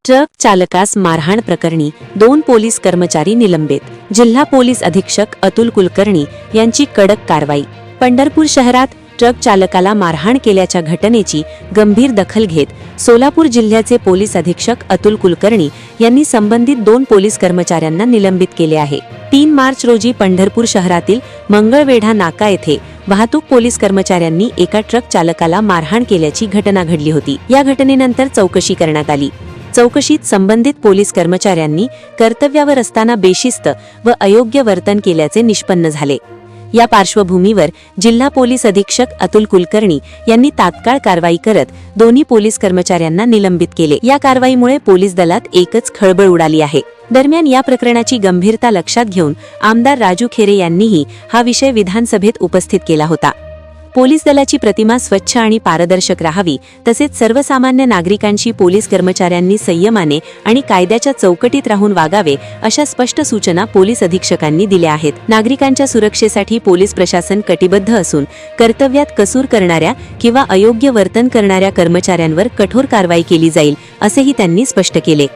Truck चालकास मारहाण प्रकरणी 2 police कर्मचारी निलंबित. जिल्हा पोलीस अधीक्षक अतुल कुलकर्णी यांची कडक कारवाई. पंढरपूर शहरात ट्रक चालकाला मारहाण केल्याच्या घटनेची गंभीर दखल घेत सोलापूर जिल्ह्याचे पोलीस अधीक्षक अतुल कुलकर्णी यांनी संबंधित 2 पोलीस कर्मचाऱ्यांना निलंबित केले आहे. 3 मार्च रोजी पंढरपूर शहरातील मंगळवेढा नाका येथे वाहतूक पोलीस कर्मचाऱ्यांनी एका ट्रक चालकाला मारहाण केल्याची घटना घडली होती. या घटनेनंतर चौकशी करण्यात आली. चौकशीत संबंधित पोलीस कर्मचाऱ्यांनी कर्तव्यावर असताना बेशिस्त व अयोग्य वर्तन केल्याचे निष्पन्न झाले. या पार्श्वभूमीवर जिल्हा पोलीस अधीक्षक अतुल कुलकर्णी यांनी तात्काळ कारवाई करत दोन्ही पोलीस कर्मचाऱ्यांना निलंबित केले. या कारवाईमुळे पोलीस दलात एकच खळबळ उडाली आहे. दरम्यान या प्रकरणाची गंभीरता लक्षात घेऊन आमदार राजू खेरे यांनीही हा विषय विधानसभेत उपस्थित केला होता. पोलीस दलाची प्रतिमा स्वच्छ आणि पारदर्शक राहावी, तसेच सर्वसामान्य नागरिकांशी पोलीस कर्मचाऱ्यांनी संयमाने आणि कायद्याच्या चौकटीत राहून वागावे अशा स्पष्ट सूचना पोलीस अधीक्षकांनी दिल्या आहेत. नागरिकांच्या सुरक्षेसाठी पोलीस प्रशासन कटिबद्ध असून कर्तव्यात कसूर करणाऱ्या किंवा अयोग्य वर्तन करणाऱ्या कर्मचाऱ्यांवर कठोर कारवाई केली जाईल, असेही त्यांनी स्पष्ट केले.